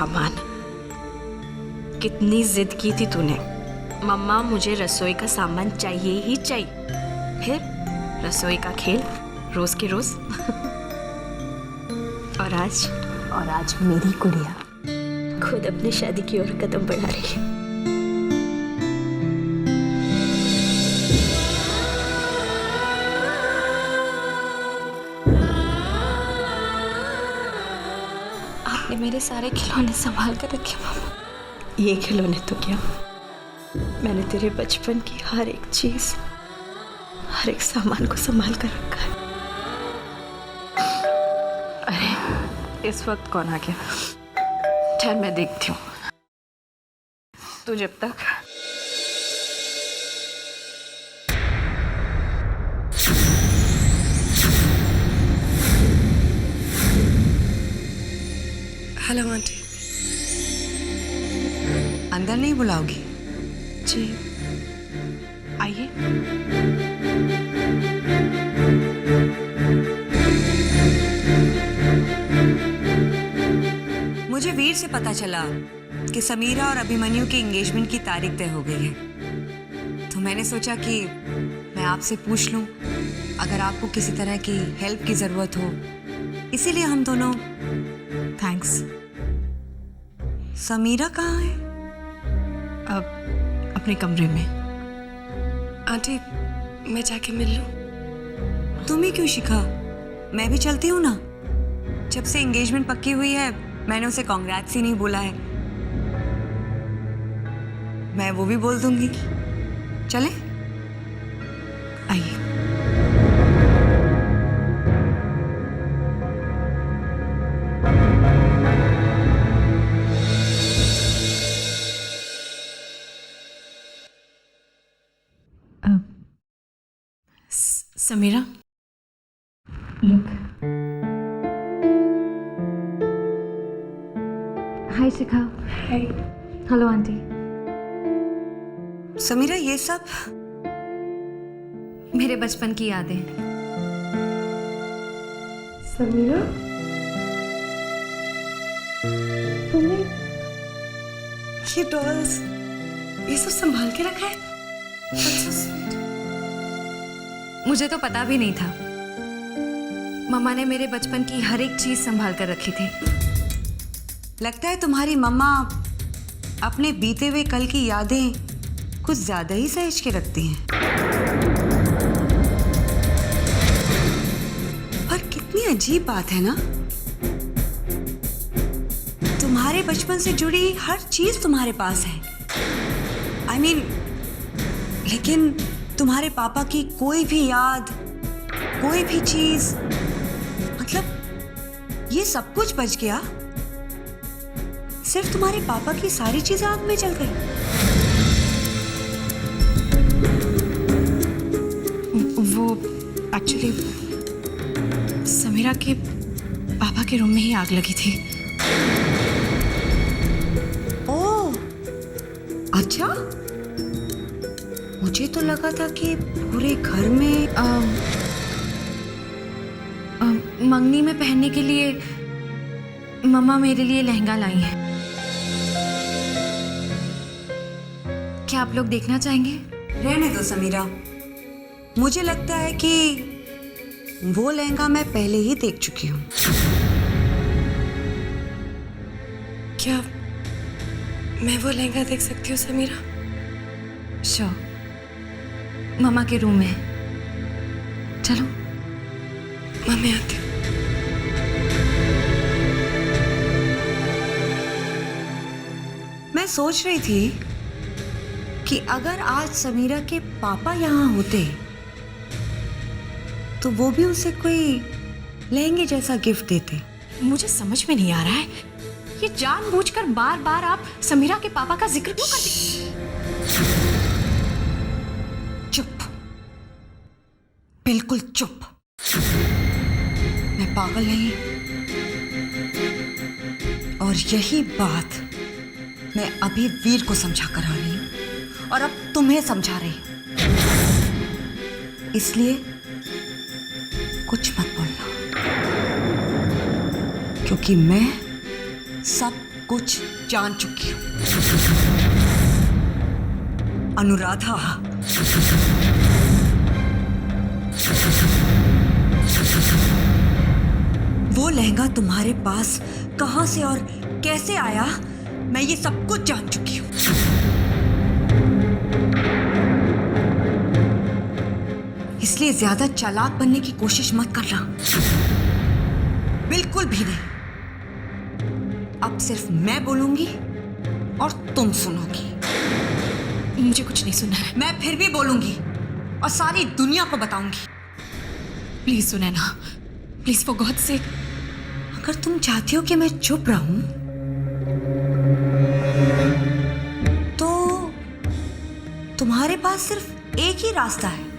सामान। कितनी जिद की थी तूने, मम्मा मुझे रसोई का सामान चाहिए ही चाहिए। फिर रसोई का खेल रोज के रोज। और आज मेरी गुड़िया खुद अपनी शादी की ओर कदम बढ़ा रही है। आपने मेरे सारे खिलौने संभाल कर रखे मामा। ये खिलौने तो क्या, मैंने तेरे बचपन की हर एक चीज, हर एक सामान को संभाल कर रखा है। अरे इस वक्त कौन आ गया? ठहर मैं देखती हूँ। तू जब तक हेलो आंटी। अंदर नहीं बुलाओगी? जी आइए। मुझे वीर से पता चला कि समीरा और अभिमन्यु की एंगेजमेंट की तारीख तय हो गई है, तो मैंने सोचा कि मैं आपसे पूछ लूं अगर आपको किसी तरह की हेल्प की जरूरत हो, इसीलिए हम दोनों। थैंक्स। समीरा कहाँ है? अब अपने कमरे में। आंटी मैं जाके मिल लूं? तुम ही क्यों शिखा, मैं भी चलती हूँ ना। जब से एंगेजमेंट पक्की हुई है मैंने उसे कांग्रेट्स ही नहीं बोला है। मैं वो भी बोल दूंगी। चले? आइए। Samira look. Hi Shikha. Hi. Hello aunty. Samira ये सब मेरे बचपन की यादें। समीरा तुमने ये डॉल्स ये सब संभाल के रखा है? अच्छा स्वीट। मुझे तो पता भी नहीं था। मम्मा ने मेरे बचपन की हर एक चीज संभाल कर रखी थी। लगता है तुम्हारी मम्मा अपने बीते हुए कल की यादें कुछ ज्यादा ही सहेज के रखती हैं। पर कितनी अजीब बात है ना, तुम्हारे बचपन से जुड़ी हर चीज तुम्हारे पास है। I mean, लेकिन तुम्हारे पापा की कोई भी याद, कोई भी चीज, मतलब ये सब कुछ बच गया, सिर्फ तुम्हारे पापा की सारी चीजें आग में जल गई। वो एक्चुअली समीरा के पापा के रूम में ही आग लगी थी। ओह, अच्छा। मुझे तो लगा था कि पूरे घर में मंगनी में पहनने के लिए मम्मा मेरे लिए लहंगा लाई है। क्या आप लोग देखना चाहेंगे? रहने दो समीरा, मुझे लगता है कि वो लहंगा मैं पहले ही देख चुकी हूँ। क्या मैं वो लहंगा देख सकती हूँ समीरा? श्योर, मम्मा के रूम में है। चलो। मम्मी आती हूँ। मैं सोच रही थी कि अगर आज समीरा के पापा यहाँ होते तो वो भी उसे कोई लहंगे जैसा गिफ्ट देते। मुझे समझ में नहीं आ रहा है, ये जानबूझकर बार बार आप समीरा के पापा का जिक्र क्यों करते? चुप, बिल्कुल चुप। मैं पागल नहीं, और यही बात मैं अभी वीर को समझा कर आ रही हूं और अब तुम्हें समझा रही हूं, इसलिए कुछ मत बोलना, क्योंकि मैं सब कुछ जान चुकी हूं। अनुराधा, वो लहंगा तुम्हारे पास कहां से और कैसे आया, मैं ये सब कुछ जान चुकी हूं। इसलिए ज्यादा चालाक बनने की कोशिश मत करना, बिल्कुल भी नहीं। अब सिर्फ मैं बोलूंगी और तुम सुनोगी। मुझे कुछ नहीं सुनना है। मैं फिर भी बोलूंगी और सारी दुनिया को बताऊंगी। Please Sunaina, please for God से। अगर तुम चाहती हो कि मैं चुप रहूं तो तुम्हारे पास सिर्फ एक ही रास्ता है।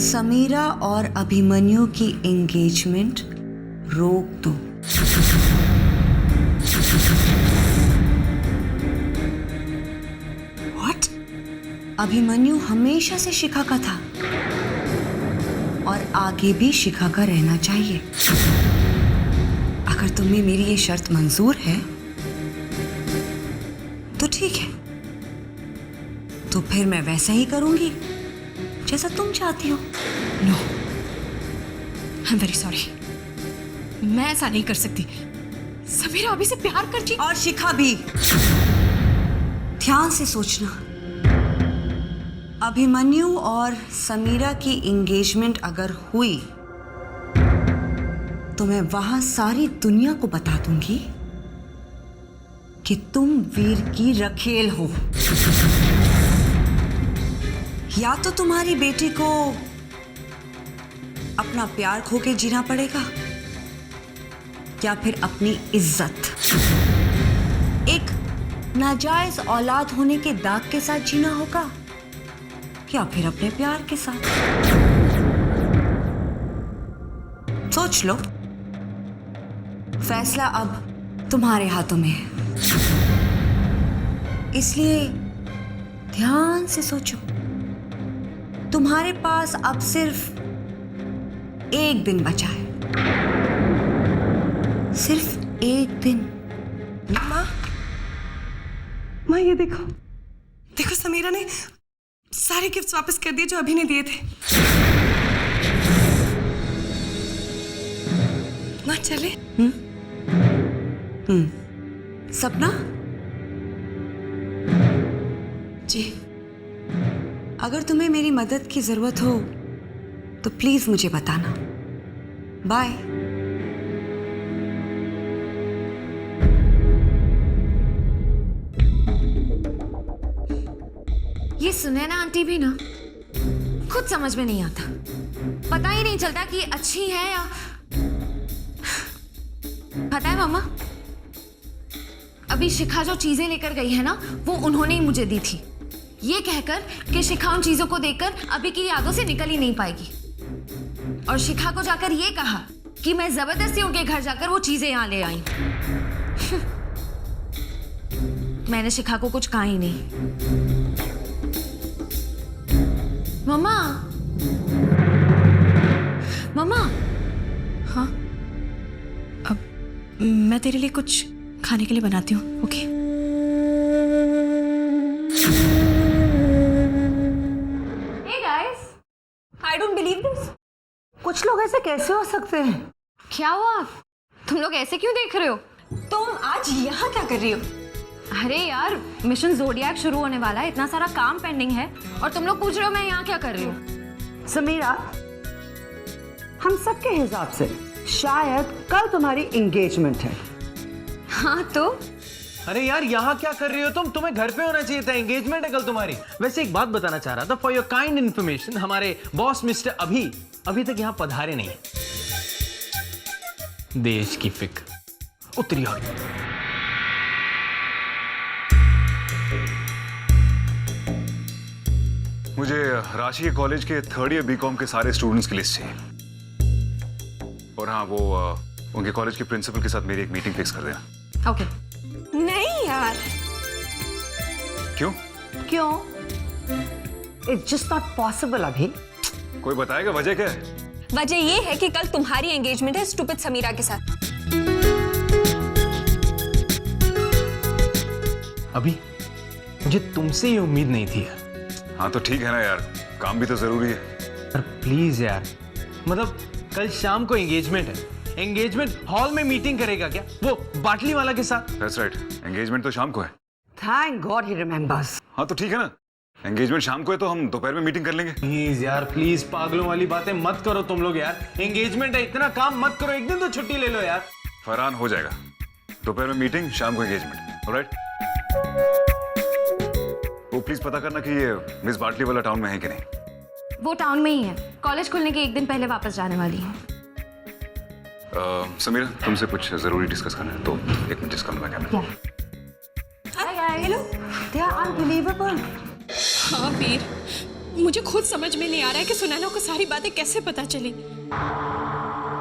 समीरा और अभिमन्यु की एंगेजमेंट रोक दो। व्हाट? अभिमन्यु हमेशा से शिखा का था और आगे भी शिखा का रहना चाहिए। अगर तुम्हें मेरी ये शर्त मंजूर है तो ठीक है, तो फिर मैं वैसा ही करूंगी जैसा तुम चाहती हो। No, I am very sorry. मैं ऐसा नहीं कर सकती। समीरा अभी से प्यार करती। और शिखा भी। ध्यान से सोचना, अभिमन्यु और समीरा की एंगेजमेंट अगर हुई तो मैं वहां सारी दुनिया को बता दूंगी कि तुम वीर की रखेल हो। या तो तुम्हारी बेटी को अपना प्यार खो के जीना पड़ेगा या फिर अपनी इज्जत, एक नाजायज औलाद होने के दाग के साथ जीना होगा या फिर अपने प्यार के साथ। सोच लो, फैसला अब तुम्हारे हाथों में है, इसलिए ध्यान से सोचो। तुम्हारे पास अब सिर्फ एक दिन बचा है, सिर्फ एक दिन। माँ ये देखो, देखो समीरा ने सारे गिफ्ट्स वापस कर दिए जो अभी ने दिए थे। माँ चले? सपना जी, अगर तुम्हें मेरी मदद की जरूरत हो तो प्लीज मुझे बताना। बाय। ये सुनैना आंटी भी ना खुद समझ में नहीं आता। पता ही नहीं चलता कि ये अच्छी है या। पता है मामा, अभी शिखा जो चीजें लेकर गई है ना, वो उन्होंने ही मुझे दी थी, ये कहकर कि शिखा उन चीजों को देखकर अभी की यादों से निकल ही नहीं पाएगी। और शिखा को जाकर ये कहा कि मैं जबरदस्ती उनके घर जाकर वो चीजें यहां ले आई। मैंने शिखा को कुछ कहा ही नहीं। मम्मा, मम्मा। हाँ, अब मैं तेरे लिए कुछ खाने के लिए बनाती हूँ। Okay? Hey guys, I don't believe this. कुछ लोग ऐसे कैसे हो सकते हैं? क्या हुआ? तुम लोग ऐसे क्यों देख रहे हो? तुम आज यहाँ क्या कर रही हो? अरे यार, मिशन ज़ोडिएक शुरू होने वाला है, इतना सारा काम पेंडिंग है और तुम लोग पूछ रहे हो मैं यहाँ क्या कर रही हूँ? समीरा, हम सबके हिसाब से शायद कल तुम्हारी एंगेजमेंट है। हाँ तो? अरे यार यहाँ क्या कर रही हो तुम? तुम्हें घर पे होना चाहिए था, एंगेजमेंट है कल तुम्हारी। वैसे एक बात बताना चाह रहा था, फॉर योर काइंड इन्फॉर्मेशन, हमारे बॉस मिस्टर अभी तक यहाँ पधारे नहीं। देश की फिक्र उतरी हुई। मुझे राशि के कॉलेज के थर्ड ईयर बीकॉम के सारे स्टूडेंट्स की लिस्ट चाहिए। और हाँ, वो उनके कॉलेज के प्रिंसिपल के साथ मेरी एक मीटिंग फिक्स कर देना। ओके। नहीं यार। क्यों? इट्स जस्ट नॉट पॉसिबल अभी। कोई बताएगा वजह क्या है? वजह ये है कि कल तुम्हारी एंगेजमेंट है स्टूपिड समीरा के साथ। अभी मुझे तुमसे ये उम्मीद नहीं थी यार। हाँ तो ठीक है ना यार, काम भी तो जरूरी है। पर प्लीज यार, मतलब कल शाम को एंगेजमेंट है, एंगेजमेंट हॉल में मीटिंग करेगा क्या वो बाटली वाला के साथ? दैट्स राइट, एंगेजमेंट तो शाम को है। थैंक गॉड ही रिमेम्बर्स। हाँ तो ठीक है ना, एंगेजमेंट शाम को है तो हम दोपहर में मीटिंग कर लेंगे। प्लीज यार, प्लीज पागलों वाली बातें मत करो तुम लोग यार। एंगेजमेंट है, इतना काम मत करो, एक दिन तो छुट्टी ले लो यार। फरहान, हो जाएगा। दोपहर में मीटिंग, शाम को एंगेजमेंट। ऑलराइट? वो प्लीज पता करना कि ये मिस बाटली वाला टाउन में है कि नहीं। वो टाउन में ही है, कॉलेज खुलने के एक दिन पहले वापस जाने वाली है। समीरा, तुमसे कुछ जरूरी डिस्कस करना है तो एक मिनट डिस्कस करना है। Hello, they are unbelievable. हाँ वीर, मुझे खुद समझ में नहीं आ रहा है कि सुनैना को सारी बातें कैसे पता चली।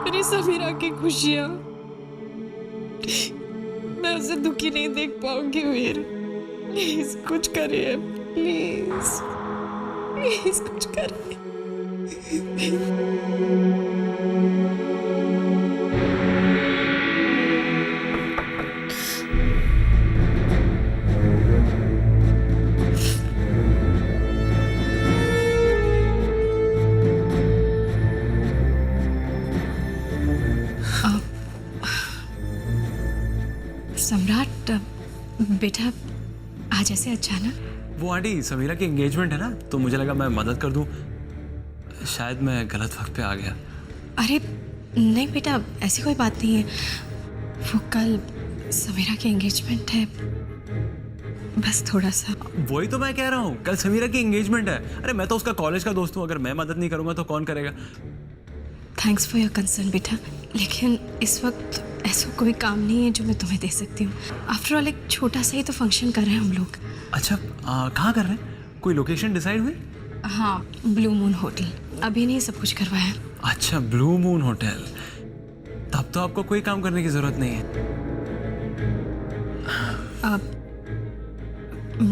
मेरी समीरा की खुशियाँ, मैं उसे दुखी नहीं देख पाऊंगी वीर। प्लीज कुछ करिए, प्लीज प्लीज कुछ करिए। सम्राट बेटा, आज ऐसे अचानक? वो आंटी समीरा की एंगेजमेंट है ना, तो मुझे लगा मैं मदद कर दूं। शायद मैं गलत वक्त पे आ गया। अरे नहीं बेटा, ऐसी कोई बात नहीं है। वो कल समीरा की एंगेजमेंट है, बस थोड़ा सा। वही तो मैं कह रहा हूँ, कल समीरा की एंगेजमेंट है। अरे मैं तो उसका कॉलेज का दोस्त हूँ, अगर मैं मदद नहीं करूँगा तो कौन करेगा। थैंक्स फॉर योर कंसर्न बेटा, लेकिन इस वक्त ऐसा कोई काम नहीं है जो मैं तुम्हें दे सकती हूँ। आफ्टर ऑल एक छोटा सा ही तो फंक्शन कर रहे हैं हम लोग। अच्छा, कहाँ कर रहे हैं? कोई लोकेशन डिसाइड हुई? हाँ, ब्लू मून होटल। अभी नहीं सब कुछ करवाया। अच्छा, ब्लू मून होटल। तब तो आपको कोई काम करने की जरूरत नहीं है।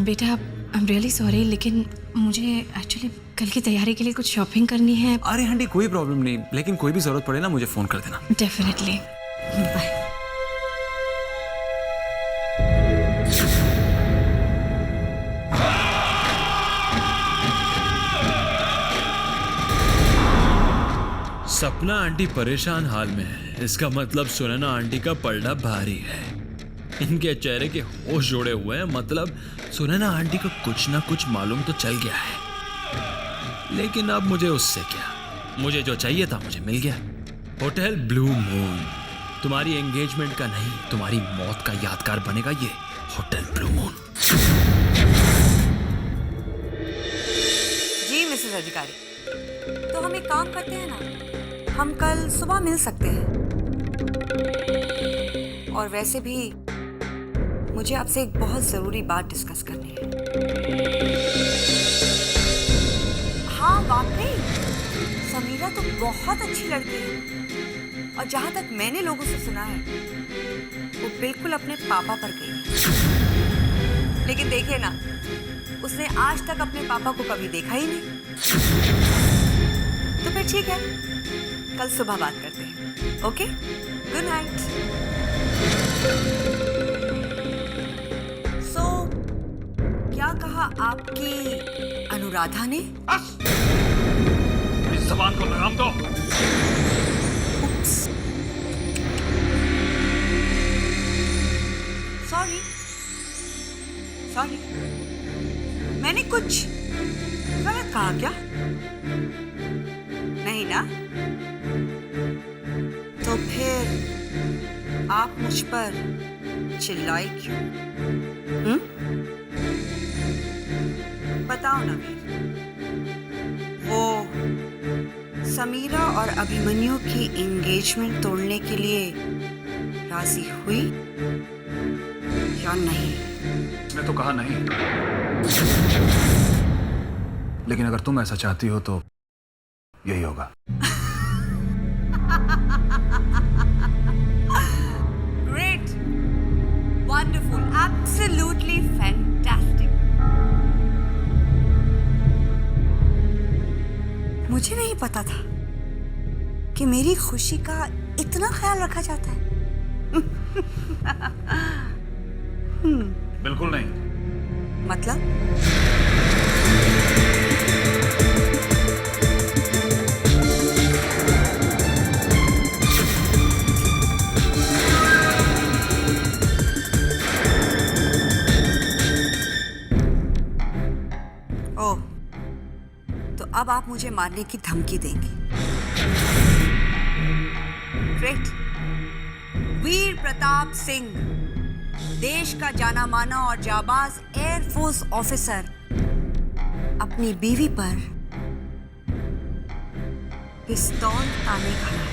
बेटा आई एम रियली सॉरी, लेकिन मुझे एक्चुअली कल की तैयारी के लिए कुछ शॉपिंग करनी है। अरे आंटी कोई प्रॉब्लम नहीं, लेकिन कोई भी जरूरत पड़े ना मुझे फोन कर देना। Definitely, bye. सपना आंटी परेशान हाल में है, इसका मतलब सुनैना आंटी का पलड़ा भारी है। इनके चेहरे के होश जोड़े हुए हैं, मतलब सुनैना आंटी को कुछ ना कुछ मालूम तो चल गया है। लेकिन अब मुझे उससे क्या, मुझे जो चाहिए था मुझे मिल गया। होटल ब्लू मून तुम्हारी एंगेजमेंट का नहीं, तुम्हारी मौत का यादगार बनेगा ये होटल ब्लू मून। जी मिसेस अधिकारी, तो हम एक काम करते हैं ना, हम कल सुबह मिल सकते हैं। और वैसे भी मुझे आपसे एक बहुत जरूरी बात डिस्कस करनी है। हाँ वाकई, समीरा तो बहुत अच्छी लड़की है, और जहां तक मैंने लोगों से सुना है वो बिल्कुल अपने पापा पर गई है। लेकिन देखिए ना, उसने आज तक अपने पापा को कभी देखा ही नहीं। तो फिर ठीक है, कल सुबह बात करते हैं। Okay, good night. सो क्या कहा आपकी अनुराधा ने? इस जबान को लगाम दो। सॉरी सॉरी, मैंने कुछ गलत कहा क्या? नहीं ना? तो फिर आप मुझ पर चिल्लाए क्यों? बताओ ना वीर, वो समीरा और अभिमन्यु की एंगेजमेंट तोड़ने के लिए राजी हुई या नहीं? मैं तो कहा नहीं, लेकिन अगर तुम ऐसा चाहती हो तो यही होगा। Great, wonderful, absolutely fantastic. मुझे नहीं पता था कि मेरी खुशी का इतना ख्याल रखा जाता है। बिल्कुल नहीं। मतलब? ओह, तो अब आप मुझे मारने की धमकी देंगे। ग्रेट। वीर प्रताप सिंह, देश का जाना माना और जाबाज एयरफोर्स ऑफिसर, अपनी बीवी पर पिस्तौल ताने खड़ा है।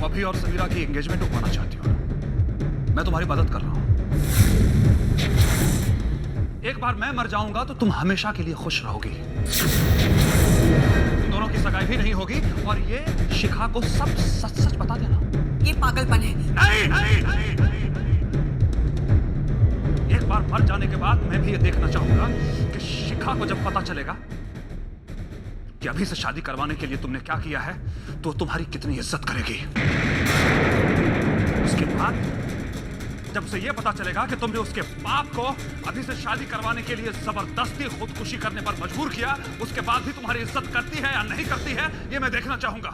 अभी और समीरा की एंगेजमेंट रुकवाना चाहती हो ना? मैं तुम्हारी मदद कर रहा हूं। एक बार मैं मर जाऊंगा तो तुम हमेशा के लिए खुश रहोगी। तुम दोनों की सगाई भी नहीं होगी और ये शिखा को सब सच सच बता देना। ये पागलपन है। नहीं, नहीं, नहीं, नहीं, नहीं। एक बार मर जाने के बाद मैं भी ये देखना चाहूंगा कि शिखा को जब पता चलेगा कि अभी से शादी करवाने के लिए तुमने क्या किया है तो तुम्हारी कितनी इज्जत करेगी। उसके बाद जब उसे यह पता चलेगा कि तुमने उसके बाप को अभी से शादी करवाने के लिए जबरदस्ती खुदकुशी करने पर मजबूर किया, उसके बाद भी तुम्हारी इज्जत करती है या नहीं करती है, यह मैं देखना चाहूंगा।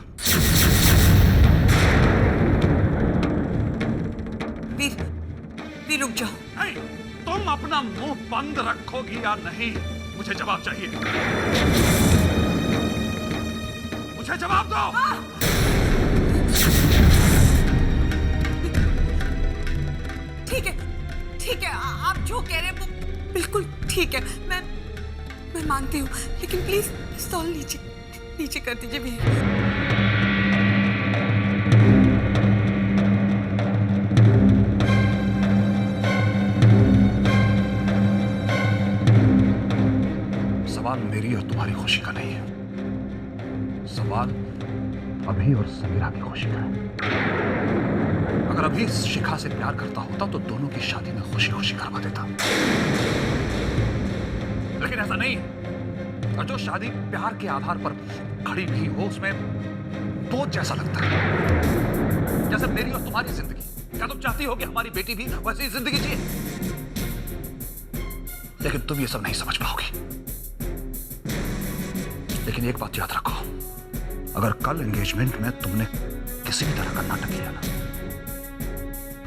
वीर रुक जाओ। नहीं, तुम अपना मुंह बंद रखोगी या नहीं, मुझे जवाब चाहिए। मुझे जवाब दो। ठीक है, आप जो कह रहे हैं वो बिल्कुल ठीक है। मैं मानती हूँ, लेकिन प्लीज पिस्तौल नीचे कर दीजिए भैया। सवाल मेरी और तुम्हारी खुशी का नहीं है, सवाल अभी और समीरा की खुशी का है। अगर अभी शिखा से प्यार करता होता तो दोनों की शादी में खुशी खुशी करवा देता, लेकिन ऐसा नहीं। और जो शादी प्यार के आधार पर खड़ी नहीं हो उसमें बोझ जैसा लगता है, जैसे मेरी और तुम्हारी जिंदगी। क्या तुम चाहती हो कि हमारी बेटी भी वैसी जिंदगी जिए? लेकिन तुम ये सब नहीं समझ पाओगी। लेकिन एक बात याद रखो, अगर कल एंगेजमेंट में तुमने किसी भी तरह का नाटक किया ना,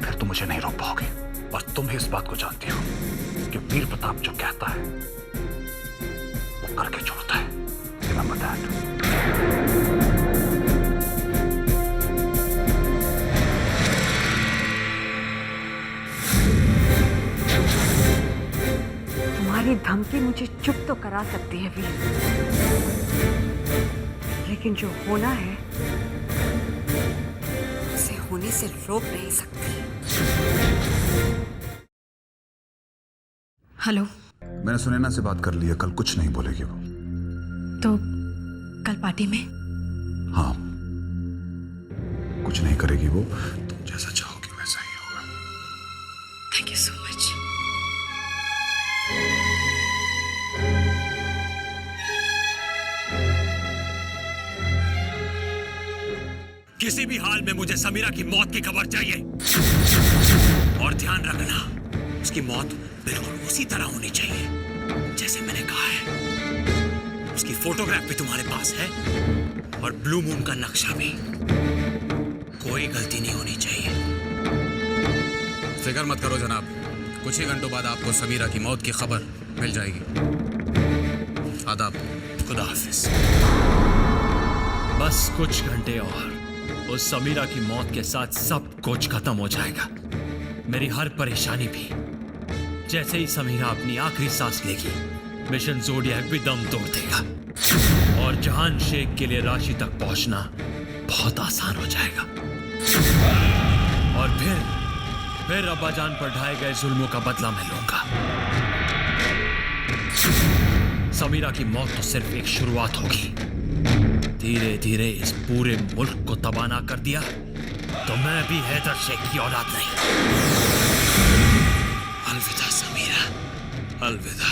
फिर तुम मुझे नहीं रोक पाओगे। और तुम भी इस बात को जानती हो कि वीर प्रताप जो कहता है वो करके छोड़ता है। Remember that. तुम्हारी धमकी मुझे चुप तो करा सकती है वीर, लेकिन जो होना है उसे होने से रोक नहीं सकती। हेलो। मैंने सुनैना से बात कर ली है, कल कुछ नहीं बोलेगी वो। तो कल पार्टी में? हाँ, कुछ नहीं करेगी वो। तुम जैसा चाहोगी वैसा ही होगा। Thank you so much. किसी भी हाल में मुझे समीरा की मौत की खबर चाहिए। और ध्यान रखना, उसकी मौत बिल्कुल उसी तरह होनी चाहिए जैसे मैंने कहा है। उसकी फोटोग्राफ भी तुम्हारे पास है और ब्लू मून का नक्शा भी। कोई गलती नहीं होनी चाहिए। फिक्र मत करो जनाब, कुछ ही घंटों बाद आपको समीरा की मौत की खबर मिल जाएगी। आदाब। खुदा हाफिज। बस कुछ घंटे और उस समीरा की मौत के साथ सब कुछ खत्म हो जाएगा। मेरी हर परेशानी भी जैसे ही समीरा अपनी आखिरी सांस लेगी, मिशन ज़ोडिएक भी दम तोड़ देगा और जहान शेख के लिए राशि तक पहुंचना बहुत आसान हो जाएगा। और फिर अब्बाजान पर ढाए गए जुल्मों का बदला मैं लूंगा। समीरा की मौत तो सिर्फ एक शुरुआत होगी। धीरे धीरे इस पूरे मुल्क को तबाह ना कर दिया तो मैं भी हैदर शेख की औलाद नहीं। अलविदा समीरा, अलविदा।